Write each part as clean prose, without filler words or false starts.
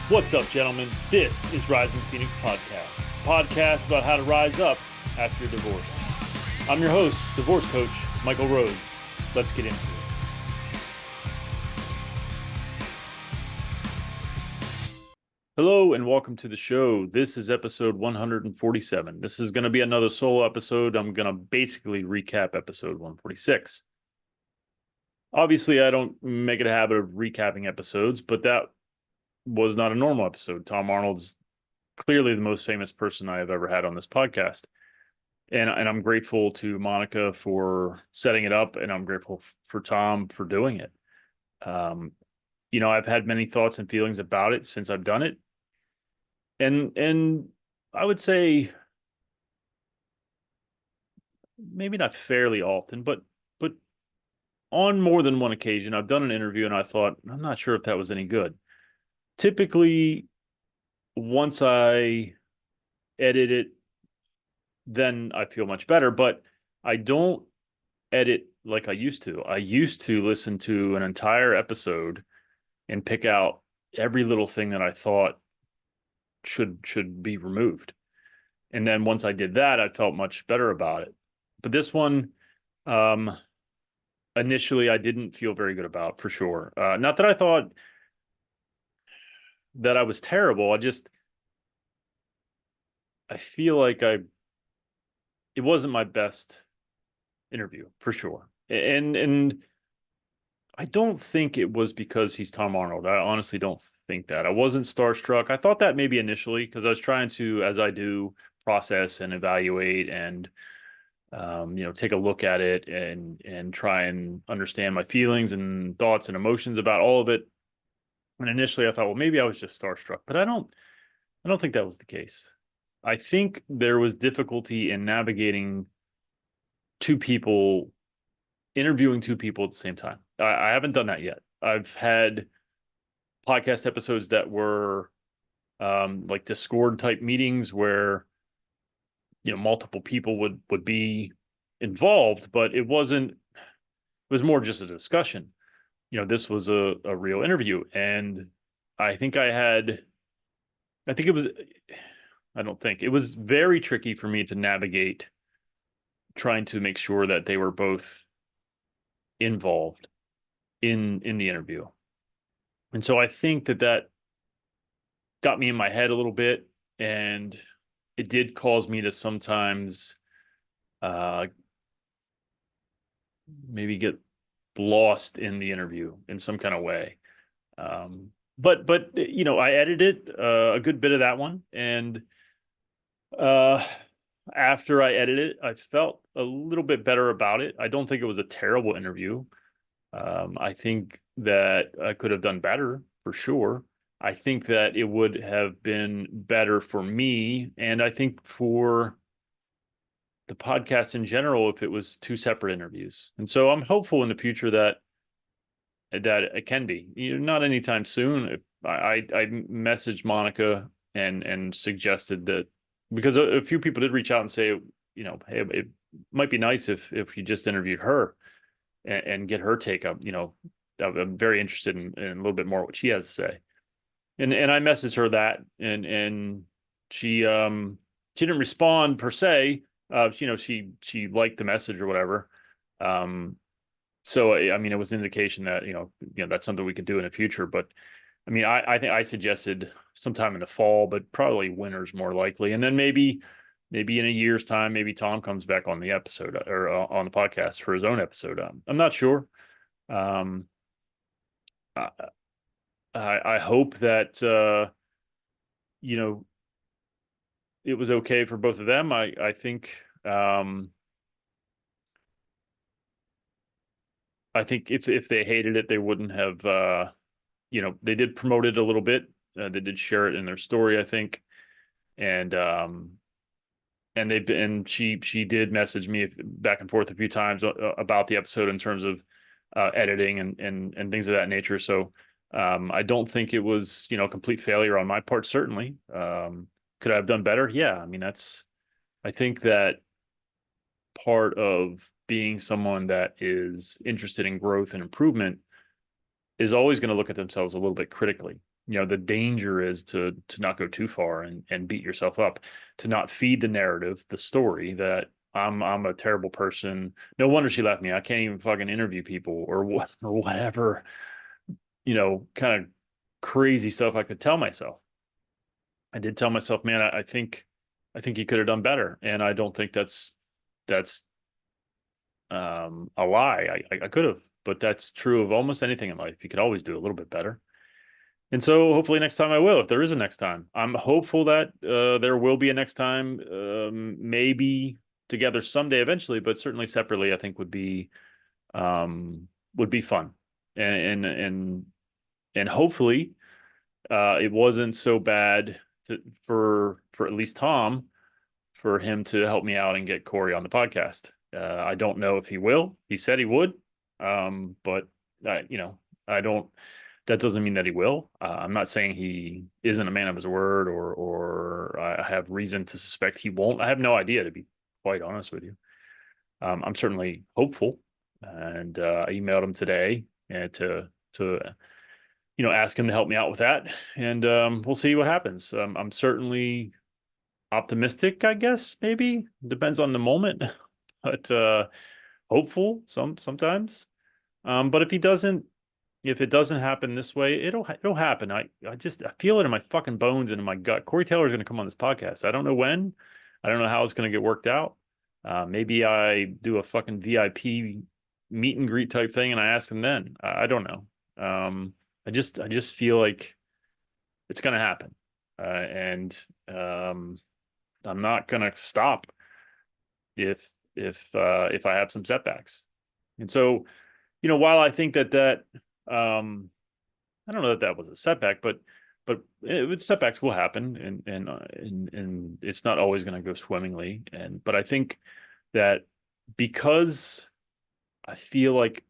What's up, gentlemen? This is Rising Phoenix Podcast about how to rise up after your divorce. I'm your host, divorce coach, Michael Rhodes. Let's get into it. Hello and welcome to the show. This is episode 147. This is going to be another solo episode. I'm going to basically recap episode 146. Obviously, I don't make it a habit of recapping episodes, but that was not a normal episode. Tom Arnold's clearly the most famous person I have ever had on this podcast. And I'm grateful to Monika for setting it up, and I'm grateful for Tom for doing it. I've had many thoughts and feelings about it since I've done it. And I would say maybe not fairly often, but on more than one occasion, I've done an interview and I thought, I'm not sure if that was any good. Typically, once I edit it, then I feel much better, but I don't edit like I used to. I used to listen to an entire episode and pick out every little thing that I thought should be removed. And then once I did that, I felt much better about it. But this one, initially, I didn't feel very good about, for sure. Not that I thought that I was terrible. I feel like it wasn't my best interview, for sure. And I don't think it was because he's Tom Arnold. I honestly don't think that. I wasn't starstruck. I thought that maybe initially because I was trying to, as I do, process and evaluate and take a look at it and try and understand my feelings and thoughts and emotions about all of it. And initially, I thought, well, maybe I was just starstruck, but I don't think that was the case. I think there was difficulty in navigating interviewing two people at the same time. I haven't done that yet. I've had podcast episodes that were like Discord type meetings where multiple people would be involved, but it was more just a discussion. This was a real interview, and I think it was very tricky for me to navigate trying to make sure that they were both involved in the interview. And so I think that got me in my head a little bit, and it did cause me to sometimes maybe get lost in the interview in some kind of way. But I edited a good bit of that one, and after I edited it, I felt a little bit better about it. I don't think it was a terrible interview. I think that I could have done better, for sure. I think that it would have been better for me, and I think for the podcast in general if it was two separate interviews. And so I'm hopeful in the future that it can be. Not anytime soon. I messaged Monika and suggested that, because a few people did reach out and say, hey, it might be nice if you just interviewed her and get her take up. I'm very interested in a little bit more what she has to say. And I messaged her that, and she didn't respond per se. She liked the message or whatever. So I mean, it was an indication that that's something we could do in the future. But I mean, I think I suggested sometime in the fall, but probably winter's more likely. And then maybe in a year's time, maybe Tom comes back on the episode or on the podcast for his own episode. I'm not sure. I hope that it was okay for both of them. I think if they hated it, they wouldn't have. They did promote it a little bit. They did share it in their story, I think, and she did message me back and forth a few times about the episode in terms of editing and things of that nature. So I don't think it was a complete failure on my part. Certainly, could I have done better? Yeah, I mean I think that part of being someone that is interested in growth and improvement is always going to look at themselves a little bit critically. the danger is to not go too far and beat yourself up, to not feed the narrative, the story that I'm a terrible person. No wonder she left me. I can't even fucking interview people or what or whatever, kind of crazy stuff I could tell myself. I did tell myself, man, I think you could have done better. And I don't think that's a lie. I could have, but that's true of almost anything in life. You could always do a little bit better. And so hopefully next time I will, if there is a next time. I'm hopeful that there will be a next time, maybe together someday eventually, but certainly separately, I think would be fun. And hopefully it wasn't so bad for at least Tom, for him to help me out and get Corey on the podcast. I don't know if he will. He said he would, but I don't. That doesn't mean that he will. I'm not saying he isn't a man of his word, or I have reason to suspect he won't. I have no idea, to be quite honest with you. I'm certainly hopeful, and I emailed him today and to ask him to help me out with that, and we'll see what happens. I'm certainly optimistic, I guess. Maybe depends on the moment, but hopeful sometimes. But if it doesn't happen this way, it'll happen. I feel it in my fucking bones and in my gut. Corey Taylor is going to come on this podcast. I don't know when. I don't know how it's going to get worked out. Maybe I do a fucking VIP meet and greet type thing and I ask him then. I don't know. I just feel like it's going to happen. And I'm not going to stop if I have some setbacks. And so, while I think that I don't know that was a setback, but setbacks will happen, and it's not always going to go swimmingly. But I think that because I feel like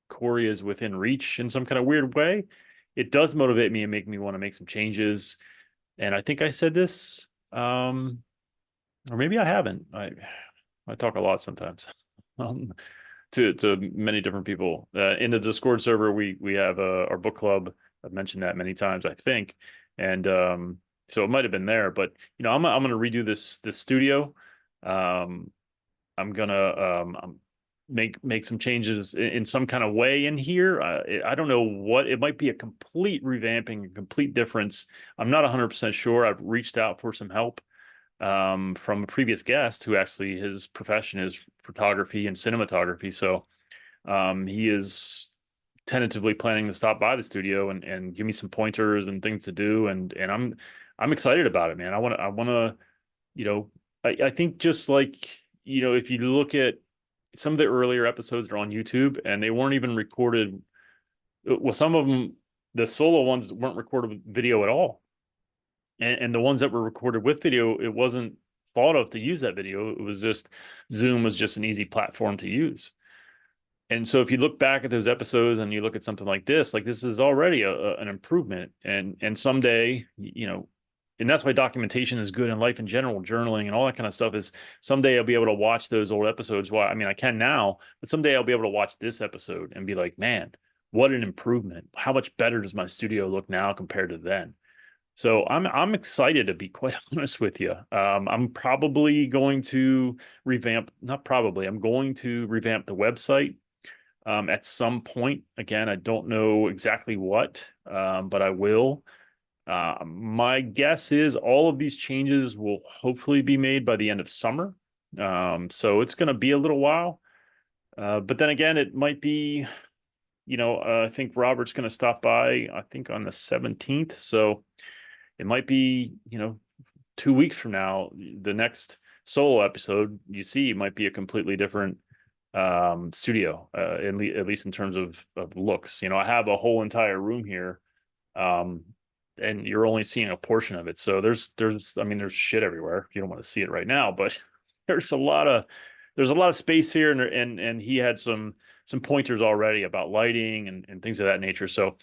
Corey is within reach in some kind of weird way, it does motivate me and make me want to make some changes. And I think I said this, or maybe I haven't. I talk a lot sometimes. To many different people in the Discord server. We have our book club. I've mentioned that many times, I think, and so it might have been there. But I'm gonna redo this studio. I'm gonna make some changes in some kind of way in here. I don't know what it might be. A complete revamping, a complete difference. I'm not 100% sure. I've reached out for some help from a previous guest who actually his profession is photography and cinematography. So he is tentatively planning to stop by the studio and give me some pointers and things to do. And I'm excited about it, man. I want to, I think just like, if you look at some of the earlier episodes that are on YouTube and they weren't even recorded. Well, some of them, the solo ones weren't recorded with video at all. And the ones that were recorded with video, it wasn't thought of to use that video. It was just Zoom was just an easy platform to use. And so if you look back at those episodes and you look at something like this is already an improvement. And someday, and that's why documentation is good in life in general, journaling and all that kind of stuff is someday I'll be able to watch those old episodes. Well, I mean, I can now, but someday I'll be able to watch this episode and be like, man, what an improvement. How much better does my studio look now compared to then? So I'm excited, to be quite honest with you. I'm probably going to not probably, I'm going to revamp the website at some point. Again, I don't know exactly what, but I will. My guess is all of these changes will hopefully be made by the end of summer. So it's going to be a little while. But then again, it might be, I think Robert's going to stop by, I think on the 17th. So it might be, 2 weeks from now, the next solo episode you see might be a completely different studio, at least in terms of looks. I have a whole entire room here, and you're only seeing a portion of it. So there's shit everywhere. You don't want to see it right now, but there's a lot of space here, and he had some pointers already about lighting and things of that nature. So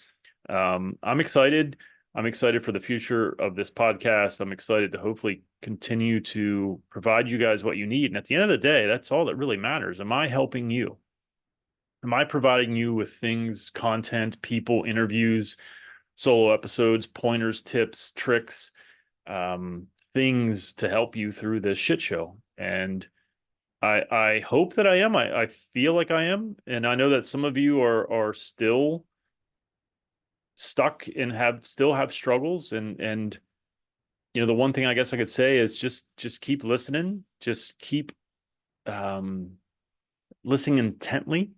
I'm excited. I'm excited for the future of this podcast. I'm excited to hopefully continue to provide you guys what you need. And at the end of the day, that's all that really matters. Am I helping you? Am I providing you with things, content, people, interviews, solo episodes, pointers, tips, tricks, things to help you through this shit show. And I hope that I am. I feel like I am. And I know that some of you are still stuck and still have struggles. And the one thing I guess I could say is just keep listening. Just keep listening intently.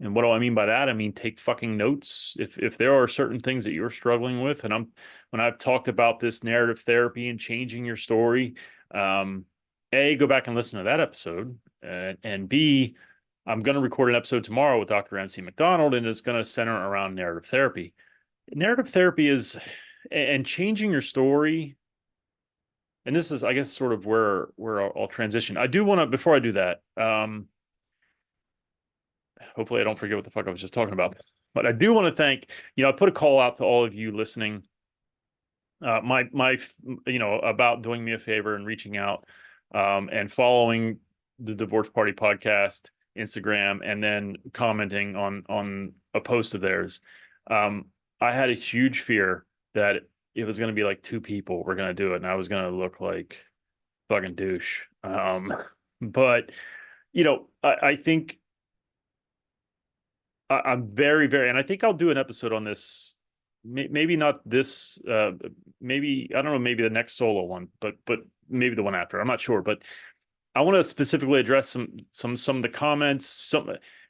And what do I mean by that? I mean, take fucking notes. If there are certain things that you're struggling with, and when I've talked about this narrative therapy and changing your story, A, go back and listen to that episode, and B, I'm going to record an episode tomorrow with Dr. MC McDonald, and it's going to center around narrative therapy. Narrative therapy and changing your story. And this is, I guess, sort of where I'll transition. I do want to, before I do that, hopefully I don't forget what the fuck I was just talking about. But I do want to thank, I put a call out to all of you listening. About doing me a favor and reaching out, and following the Divorce Party podcast Instagram, and then commenting on a post of theirs. I had a huge fear that it was going to be like 2 people were going to do it, and I was going to look like fucking douche. But I think I'm very, very, and I think I'll do an episode on this. Maybe not this. Maybe, I don't know. Maybe the next solo one, but maybe the one after. I'm not sure. But I want to specifically address some of the comments.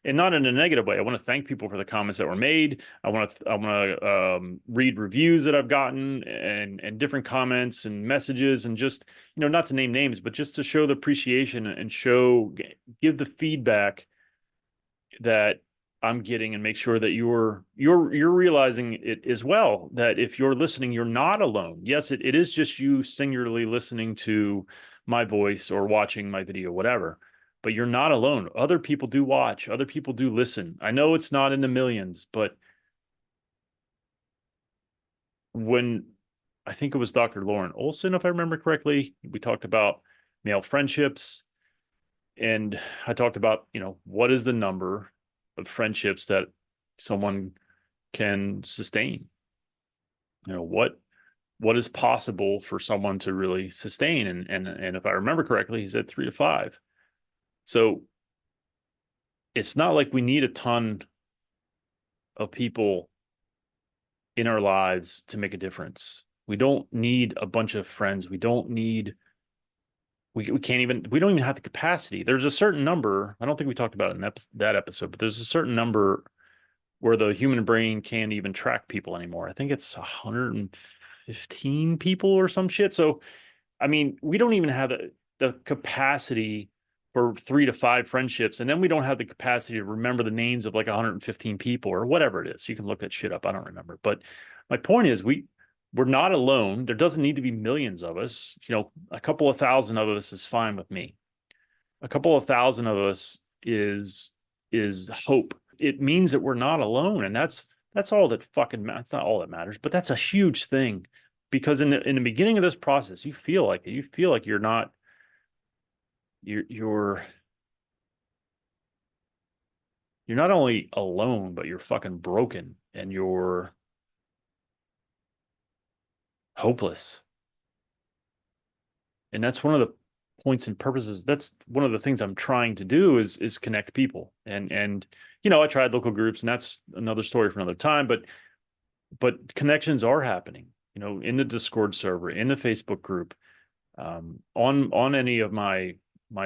And not in a negative way. I want to thank people for the comments that were made. I want to read reviews that I've gotten, and different comments and messages, and just not to name names, but just to show the appreciation and give the feedback that I'm getting, and make sure that you're realizing it as well, that if you're listening, you're not alone. Yes, it is just you singularly listening to my voice or watching my video, whatever, but you're not alone. Other people do watch, other people do listen. I know it's not in the millions, but when I think it was Dr. Lauren Olson, if I remember correctly, we talked about male friendships, and I talked about, what is the number of friendships that someone can sustain? What is possible for someone to really sustain? And if I remember correctly, he said 3 to 5. So it's not like we need a ton of people in our lives to make a difference. We don't need a bunch of friends. We don't even have the capacity. There's a certain number. I don't think we talked about it in that episode, but there's a certain number where the human brain can't even track people anymore. I think it's 115 people or some shit. So, I mean, we don't even have the capacity for 3 to 5 friendships. And then we don't have the capacity to remember the names of like 115 people or whatever it is. You can look that shit up. I don't remember. But my point is, we're not alone. There doesn't need to be millions of us. A couple of thousand of us is fine with me. A couple of thousand of us is hope. It means that we're not alone. And that's all that fucking matters. It's not all that matters, but that's a huge thing, because in the beginning of this process, you feel like you're not, you're not only alone, but you're fucking broken, and you're hopeless. And that's one of the points and purposes. That's one of the things I'm trying to do is connect people. And I tried local groups, and that's another story for another time, but connections are happening, in the Discord server, in the Facebook group, on any of my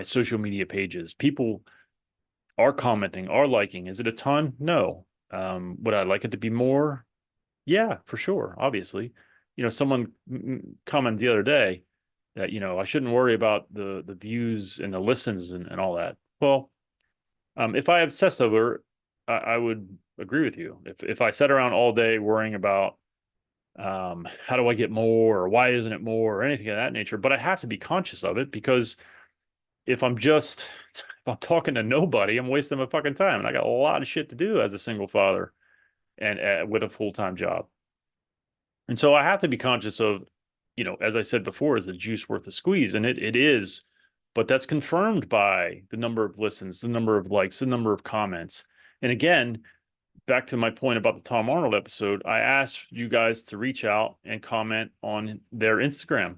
social media pages. People are commenting, are liking. Is it a ton? No. Would I like it to be more? Yeah, for sure. Obviously, someone commented the other day that, I shouldn't worry about the views and the listens and all that. Well, if I obsessed over, I would agree with you. If I sat around all day worrying about how do I get more, or why isn't it more, or anything of that nature, but I have to be conscious of it, because if I'm talking to nobody, I'm wasting my fucking time, and I got a lot of shit to do as a single father and with a full-time job. And so I have to be conscious of, as I said before, is the juice worth the squeeze? And it is, but that's confirmed by the number of listens, the number of likes, the number of comments. And again, back to my point about the Tom Arnold episode, I asked you guys to reach out and comment on their Instagram.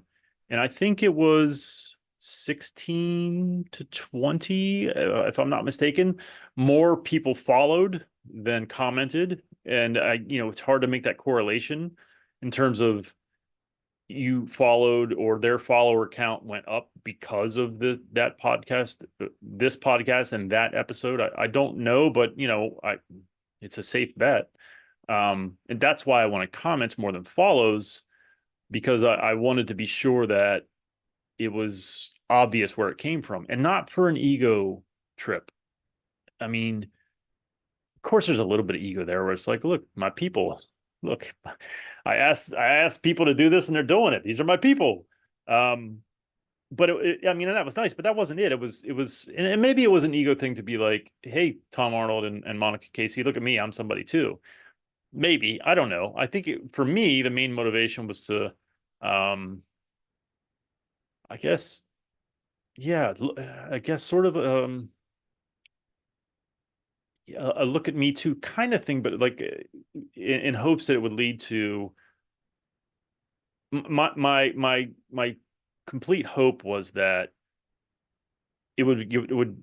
And I think it was 16 to 20, if I'm not mistaken, more people followed than commented. And it's hard to make that correlation in terms of you followed or their follower count went up because of that podcast, this podcast and that episode. I don't know, but it's a safe bet. And that's why I wanted comments more than follows, because I wanted to be sure that it was obvious where it came from and not for an ego trip. I mean, of course there's a little bit of ego there where it's like, look, my people, look, I asked people to do this and they're doing it. These are my people. But I mean, and that was nice, but that wasn't it. It was, and maybe it was an ego thing to be like, hey, Tom Arnold and Monika Casey, look at me, I'm somebody too. Maybe, I don't know. I think for me, the main motivation was to, I guess, yeah, I guess sort of a look at me too kind of thing, but like in hopes that it would lead to my complete hope was that it would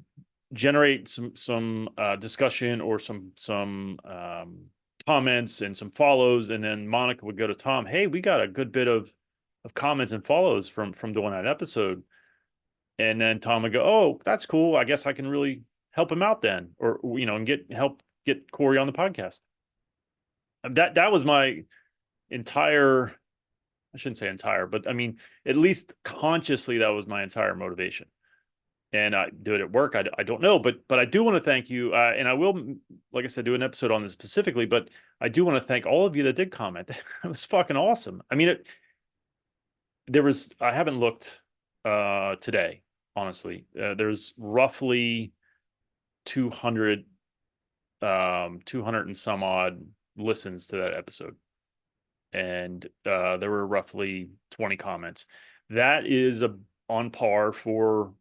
generate some discussion or some comments and some follows, and then Monica would go to Tom, hey, we got a good bit of comments and follows from doing that episode. And then Tom would go, oh, that's cool, I guess I can really help him out then, or and help get Corey on the podcast. That was my entire, I shouldn't say entire, but I mean, at least consciously, that was my entire motivation. And I do it at work. I don't know, but I do want to thank you. And I will, like I said, do an episode on this specifically, but I do want to thank all of you that did comment. It was fucking awesome. I mean, I haven't looked today, honestly. There's roughly 200 and some odd listens to that episode. And there were roughly 20 comments. That is on par for,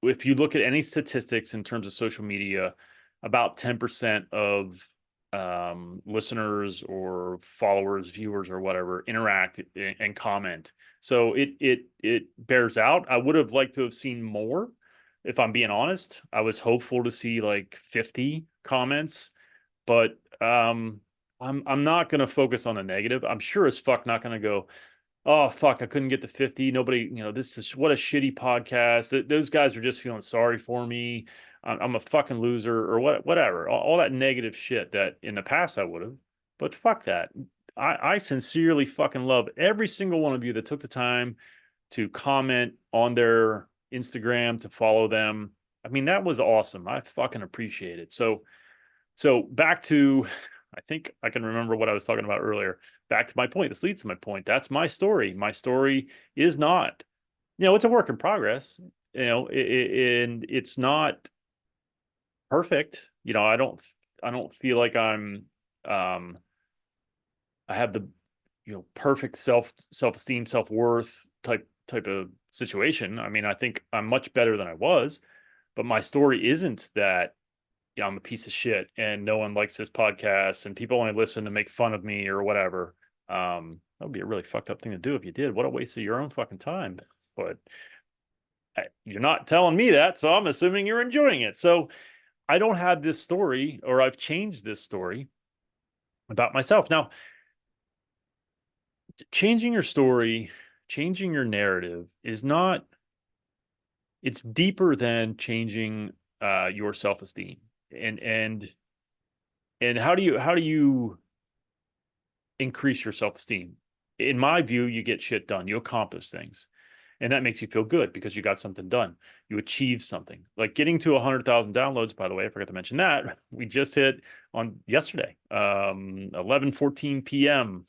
if you look at any statistics in terms of social media, about 10% of listeners or followers, viewers, or whatever interact and comment. So it bears out. I would have liked to have seen more. If I'm being honest, I was hopeful to see like 50 comments, but I'm not going to focus on the negative. I'm sure as fuck not going to go, oh fuck, I couldn't get to 50. Nobody, this is what a shitty podcast. Those guys are just feeling sorry for me. I'm a fucking loser or whatever. All that negative shit that in the past I would have. But fuck that. I sincerely fucking love every single one of you that took the time to comment on their Instagram, to follow them. I mean, that was awesome. I fucking appreciate it. So back to, I think I can remember what I was talking about earlier. Back to my point. This leads to my point. That's my story. My story is not, it's a work in progress, and it's not perfect. I don't feel like I have the, perfect self-esteem, self-worth type of situation. I mean, I think I'm much better than I was, but my story isn't that, I'm a piece of shit and no one likes this podcast and people only listen to make fun of me or whatever. That would be a really fucked up thing to do if you did. What a waste of your own fucking time. But you're not telling me that, so I'm assuming you're enjoying it. So I don't have this story, or I've changed this story about myself. Now, changing your story, changing your narrative is not, it's deeper than changing your self-esteem. And how do you increase your self-esteem? In my view, you get shit done, you accomplish things, and that makes you feel good because you got something done. You achieved something, like getting to 100,000 downloads. By the way, I forgot to mention that we just hit on yesterday, 11:14 p.m.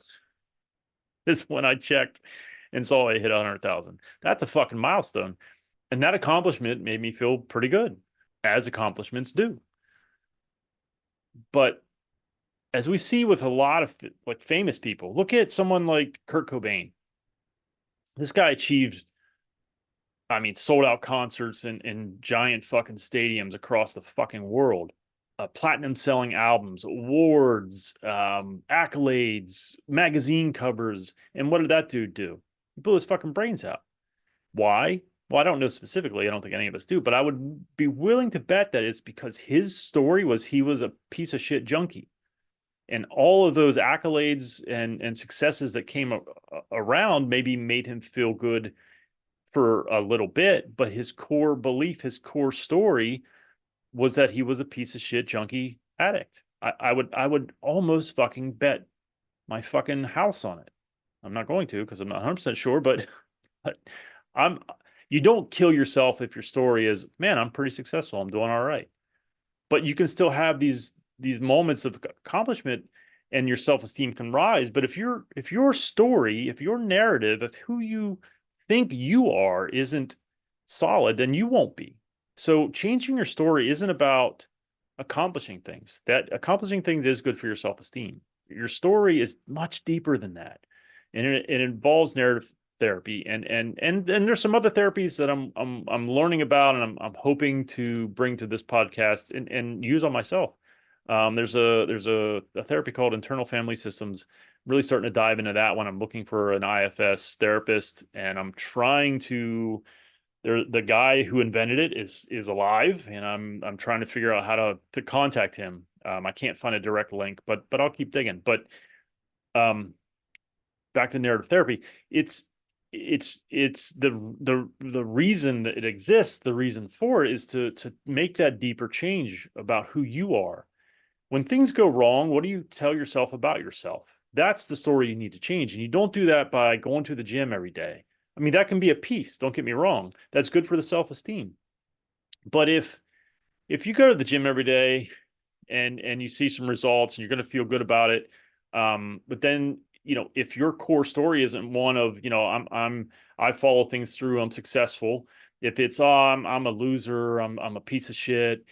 is when I checked and saw I hit 100,000. That's a fucking milestone. And that accomplishment made me feel pretty good, as accomplishments do. But as we see with a lot of like famous people, look at someone like Kurt Cobain. This guy achieved, I mean, sold out concerts in giant fucking stadiums across the fucking world. platinum selling albums, awards, accolades, magazine covers. And what did that dude do? He blew his fucking brains out. Why? Well, I don't know specifically. I don't think any of us do, but I would be willing to bet that it's because his story was he was a piece of shit junkie. And all of those accolades and successes that came around maybe made him feel good for a little bit, but his core belief, his core story was that he was a piece of shit junkie addict. I would almost fucking bet my fucking house on it. I'm not going to because I'm not 100% sure, but I'm you don't kill yourself if your story is, man, I'm pretty successful. I'm doing all right. But you can still have these moments of accomplishment and your self-esteem can rise. But if your story, if your narrative, if who you think you are isn't solid, then you won't be. So changing your story isn't about accomplishing things. That accomplishing things is good for your self-esteem. Your story is much deeper than that. And it involves narrative therapy and there's some other therapies that I'm learning about and I'm hoping to bring to this podcast and use on myself. There's a therapy called internal family systems. Really starting to dive into that one. I'm looking for an IFS therapist, and I'm trying to. The guy who invented it is alive, and I'm trying to figure out how to contact him. I can't find a direct link, but I'll keep digging. But um, back to narrative therapy, it's the reason that it exists. The reason for it is to make that deeper change about who you are. When things go wrong, what do you tell yourself about yourself? That's the story you need to change. And you don't do that by going to the gym every day. I mean, that can be a piece, don't get me wrong. That's good for the self-esteem. But if you go to the gym every day and you see some results and you're going to feel good about it, but then if your core story isn't one of I follow things through, I'm successful. If it's I'm a loser, I'm a piece of shit,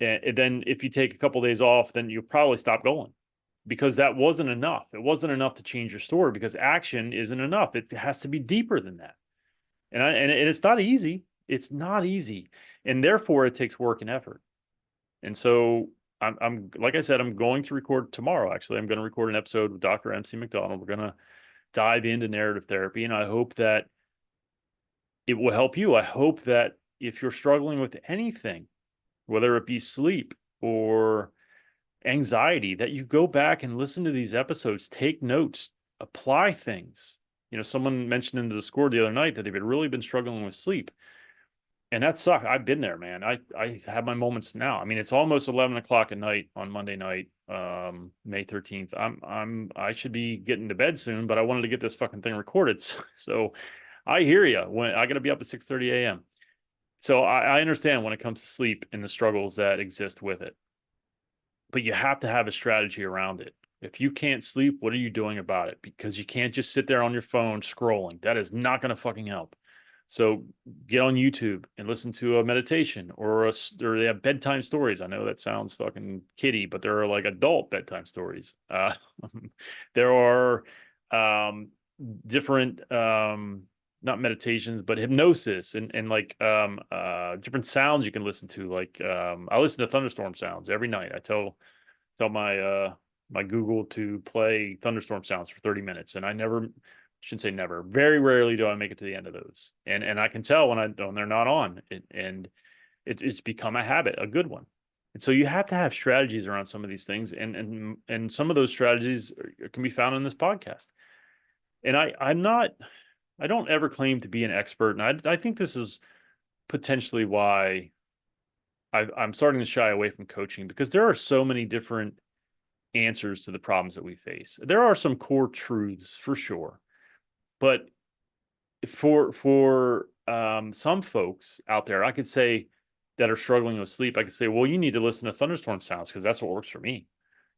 and then if you take a couple of days off, then you'll probably stop going because that wasn't enough. It wasn't enough to change your story because action isn't enough. It has to be deeper than that. And it's not easy. It's not easy. And therefore it takes work and effort. And so I'm like I said, I'm going to record tomorrow. Actually, I'm going to record an episode with Dr. MC McDonald. We're going to dive into narrative therapy. And I hope that it will help you. I hope that if you're struggling with anything, whether it be sleep or anxiety, that you go back and listen to these episodes, take notes, apply things. Someone mentioned in the Discord the other night that they've really been struggling with sleep. And that sucked. I've been there, man. I have my moments now. I mean, it's almost 11 o'clock at night on Monday night, May 13th. I should be getting to bed soon, but I wanted to get this fucking thing recorded. So I hear you. When I got to be up at 6:30 a.m. So I understand when it comes to sleep and the struggles that exist with it. But you have to have a strategy around it. If you can't sleep, what are you doing about it? Because you can't just sit there on your phone scrolling. That is not going to fucking help. So get on YouTube and listen to a meditation or they have bedtime stories. I know that sounds fucking kiddie, but there are like adult bedtime stories. There are different not meditations, but hypnosis and like different sounds you can listen to. Like I listen to thunderstorm sounds every night. I tell my Google to play thunderstorm sounds for 30 minutes, and I shouldn't say never. Very rarely do I make it to the end of those, and I can tell when they're not on, and it's become a habit, a good one. And so you have to have strategies around some of these things, and some of those strategies can be found in this podcast. And I don't ever claim to be an expert, and I think this is potentially why I'm starting to shy away from coaching, because there are so many different answers to the problems that we face. There are some core truths for sure, but for some folks out there, I could say that are struggling with sleep, I could say, well, you need to listen to thunderstorm sounds because that's what works for me.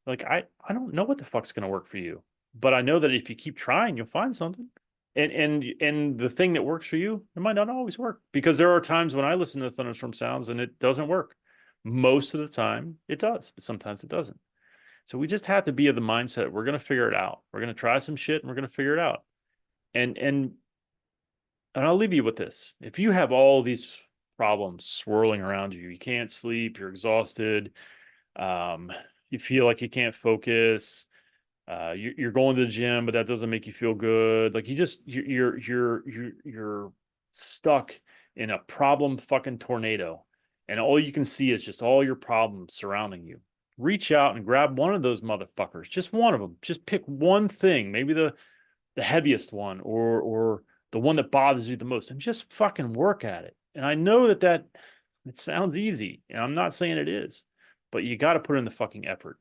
Like I don't know what the fuck's going to work for you, but I know that if you keep trying, you'll find something. And the thing that works for you, it might not always work, because there are times when I listen to thunderstorm sounds and it doesn't work. Most of the time it does, but sometimes it doesn't. So we just have to be of the mindset, we're going to figure it out. We're going to try some shit and we're going to figure it out. And I'll leave you with this. If you have all these problems swirling around you, you can't sleep, you're exhausted, You feel like you can't focus. You're going to the gym, but that doesn't make you feel good. Like you're stuck in a problem fucking tornado, and all you can see is just all your problems surrounding you. Reach out and grab one of those motherfuckers, just one of them. Just pick one thing, maybe the heaviest one, or the one that bothers you the most, and just fucking work at it. And I know that it sounds easy, and I'm not saying it is, but you got to put in the fucking effort,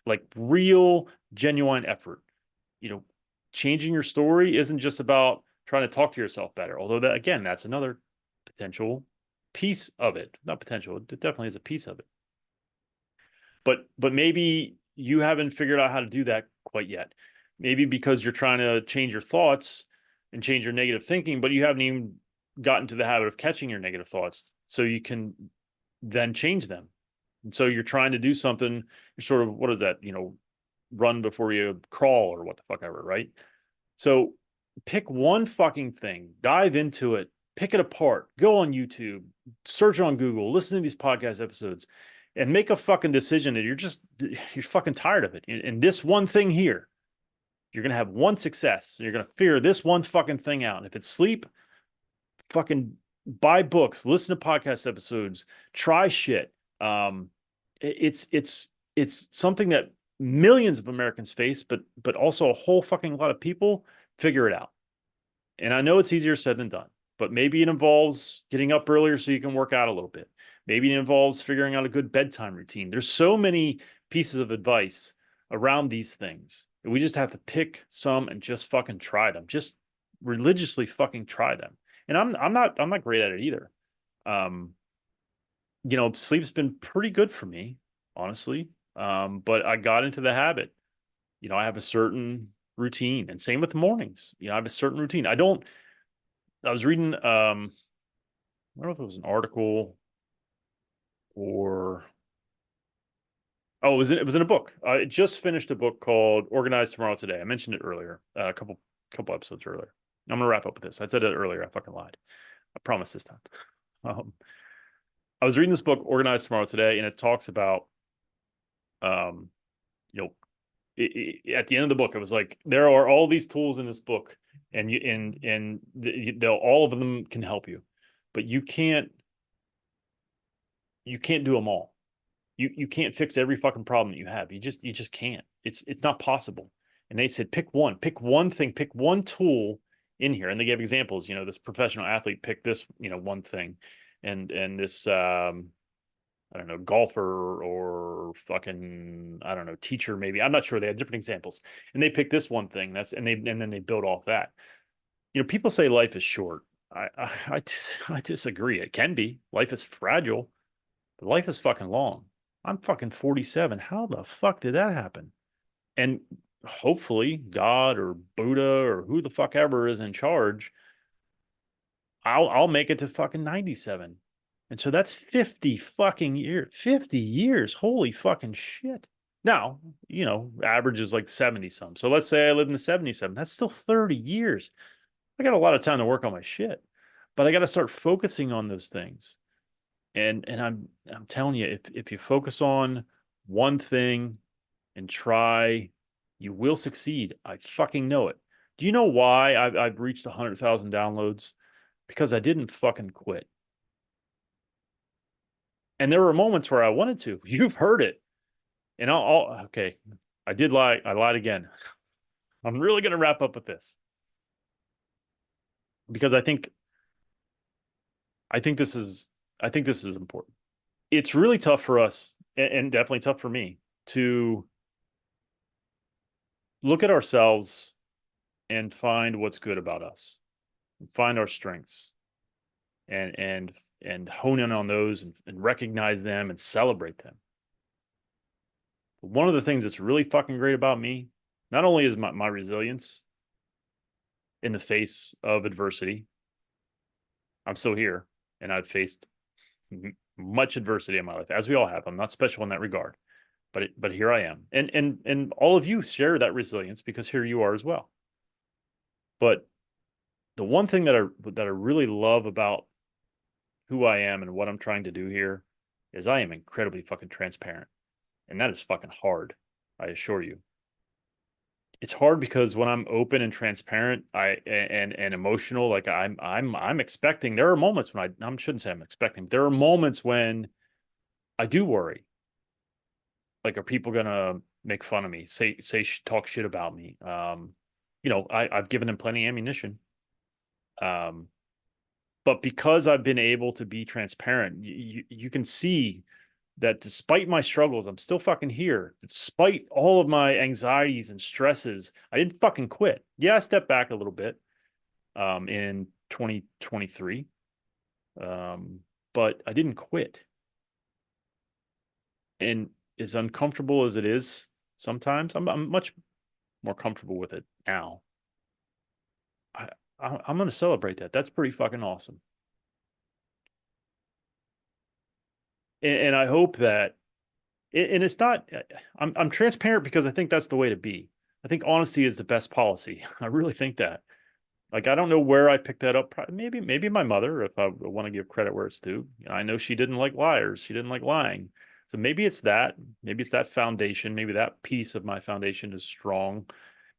like real, genuine effort. You know, changing your story isn't just about trying to talk to yourself better. Although that, again, that's another potential piece of it. Not potential, it definitely is a piece of it. But maybe you haven't figured out how to do that quite yet. Maybe because you're trying to change your thoughts and change your negative thinking, but you haven't even gotten to the habit of catching your negative thoughts so you can then change them. And so you're trying to do something, you're sort of, what is that, run before you crawl or what the fuck ever, right? So pick one fucking thing, dive into it, pick it apart, go on YouTube, search on Google, listen to these podcast episodes, and make a fucking decision that you're fucking tired of it. And this one thing here, you're going to have one success. You're going to figure this one fucking thing out. And if it's sleep, fucking buy books, listen to podcast episodes, try shit. It's something that millions of Americans face, but also a whole fucking lot of people figure it out. And I know it's easier said than done, but maybe it involves getting up earlier so you can work out a little bit. Maybe it involves figuring out a good bedtime routine. There's so many pieces of advice around these things. We just have to pick some and just fucking try them. Just religiously fucking try them. And I'm not great at it either. Sleep's been pretty good for me, honestly. But I got into the habit. I have a certain routine, and same with the mornings. I have a certain routine. I was reading, I don't know if it was an article or, it was in a book. I just finished a book called Organize Tomorrow Today. I mentioned it earlier, a couple episodes earlier. I'm going to wrap up with this. I said it earlier. I fucking lied. I promise this time. I was reading this book, Organize Tomorrow Today, and it talks about, at the end of the book, it was like, there are all these tools in this book, and all of them can help you, but you can't do them all. You can't fix every fucking problem that you have. You just can't. It's not possible. And they said, pick one thing, pick one tool in here. And they gave examples. This professional athlete picked this, one thing, and this I don't know, golfer or fucking, I don't know, teacher, maybe. I'm not sure. They had different examples. And they picked this one thing. And then they build off that. People say life is short. I disagree. It can be. Life is fragile, but life is fucking long. I'm fucking 47. How the fuck did that happen? And hopefully God or Buddha or who the fuck ever is in charge, I'll make it to fucking 97. And so that's 50 fucking years. 50 years. Holy fucking shit. Now, average is like 70 some. So let's say I live in the 77. That's still 30 years. I got a lot of time to work on my shit. But I got to start focusing on those things. And I'm telling you, if you focus on one thing and try, you will succeed. I fucking know it. Do you know why I've reached 100,000 downloads? Because I didn't fucking quit. And there were moments where I wanted to. You've heard it. And okay, I did lie. I lied again. I'm really going to wrap up with this. Because I think this is important. It's really tough for us, and definitely tough for me, to look at ourselves and find what's good about us, find our strengths, and hone in on those and recognize them and celebrate them. But one of the things that's really fucking great about me, not only is my resilience in the face of adversity. I'm still here, and I've faced much adversity in my life, as we all have. I'm not special in that regard, but here I am, and all of you share that resilience because here you are as well. But the one thing that I really love about who I am and what I'm trying to do here is I am incredibly fucking transparent. And that is fucking hard, I assure you. It's hard because when I'm open and transparent, and emotional, like I'm expecting. There are moments when I shouldn't say I'm expecting. There are moments when I do worry. Like, are people gonna make fun of me? Talk shit about me? I've given them plenty of ammunition. Um, but because I've been able to be transparent, you can see that despite my struggles, I'm still fucking here. Despite all of my anxieties and stresses, I didn't fucking quit. Yeah, I stepped back a little bit in 2023, but I didn't quit. And as uncomfortable as it is, sometimes I'm much more comfortable with it now. I, I'm going to celebrate that. That's pretty fucking awesome. And I hope that, and it's not, I'm transparent because I think that's the way to be. I think honesty is the best policy. I really think that. Like, I don't know where I picked that up. Maybe my mother, if I want to give credit where it's due. I know she didn't like liars. She didn't like lying. So maybe it's that. Maybe it's that foundation. Maybe that piece of my foundation is strong.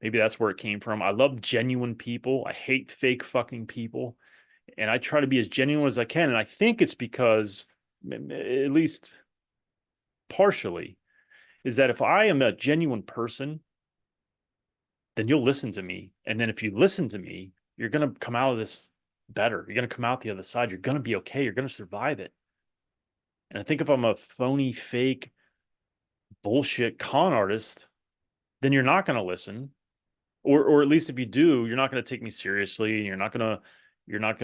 Maybe that's where it came from. I love genuine people. I hate fake fucking people. And I try to be as genuine as I can. And I think it's because, at least partially, is that if I am a genuine person, then you'll listen to me. And then if you listen to me, you're going to come out of this better. You're going to come out the other side. You're going to be okay. You're going to survive it. And I think if I'm a phony, fake, bullshit con artist, then you're not going to listen. Or at least if you do, you're not going to take me seriously. And you're not going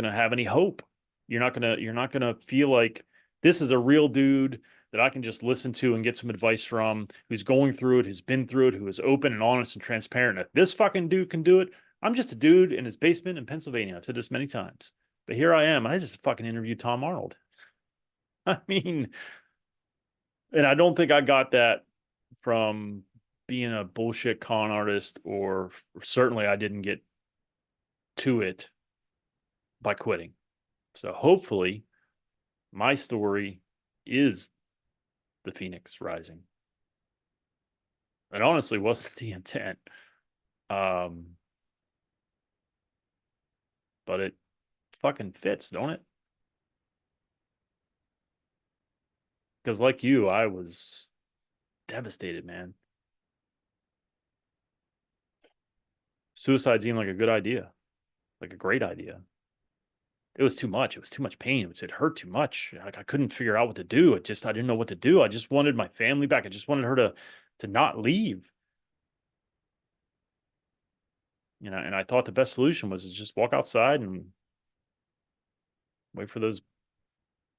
to have any hope. You're not going to feel like this is a real dude that I can just listen to and get some advice from, who's going through it, who's been through it, who is open and honest and transparent. If this fucking dude can do it, I'm just a dude in his basement in Pennsylvania. I've said this many times, but here I am. I just fucking interviewed Tom Arnold. I mean, and I don't think I got that from being a bullshit con artist, or certainly I didn't get to it by quitting. So hopefully my story is the Phoenix rising. It honestly wasn't the intent. Um, but it fucking fits, don't it? Because like you, I was devastated, man. Suicide seemed like a good idea, like a great idea. It was too much. It was too much pain. It hurt too much. Like, I couldn't figure out what to do. I didn't know what to do. I just wanted my family back. I just wanted her to not leave. And I thought the best solution was to just walk outside and wait for those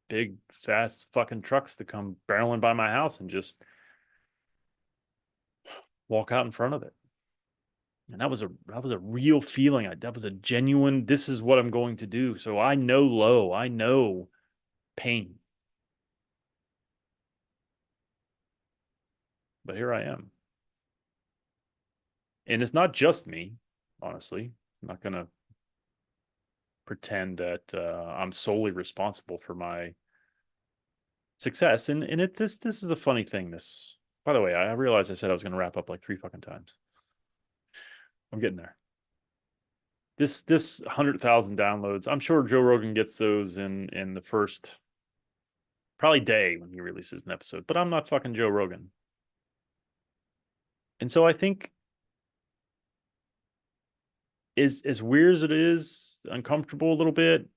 big, fast fucking trucks to come barreling by my house and just walk out in front of it. And that was a real feeling. That was a genuine, this is what I'm going to do. So I know low. I know pain. But here I am. And it's not just me, honestly. I'm not going to pretend that I'm solely responsible for my success. And this is a funny thing. By the way, I realized I said I was going to wrap up like 3 fucking times. I'm getting there. This 100,000 downloads, I'm sure Joe Rogan gets those in the first probably day when he releases an episode, but I'm not fucking Joe Rogan. And so I think, as weird as it is, uncomfortable a little bit,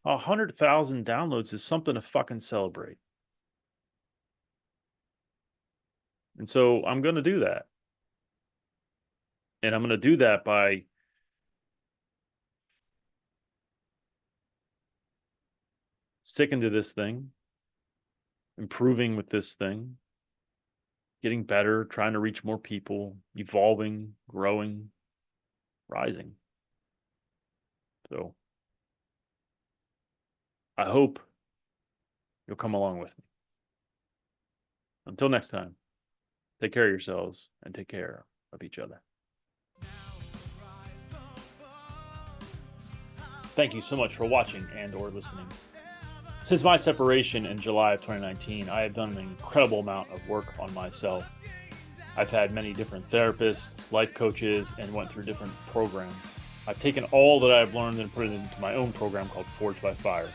100,000 downloads is something to fucking celebrate. And so I'm going to do that. And I'm going to do that by sticking to this thing, improving with this thing, getting better, trying to reach more people, evolving, growing, rising. So I hope you'll come along with me. Until next time, take care of yourselves and take care of each other. Thank you so much for watching and or listening. Since my separation in July of 2019, I have done an incredible amount of work on myself. I've had many different therapists, life coaches, and went through different programs. I've taken all that I've learned and put it into my own program called Forged by Fire.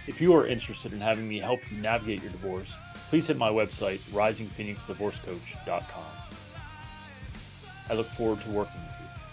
If you are interested in having me help you navigate your divorce, please hit my website, risingphoenixdivorcecoach.com. I look forward to working with you.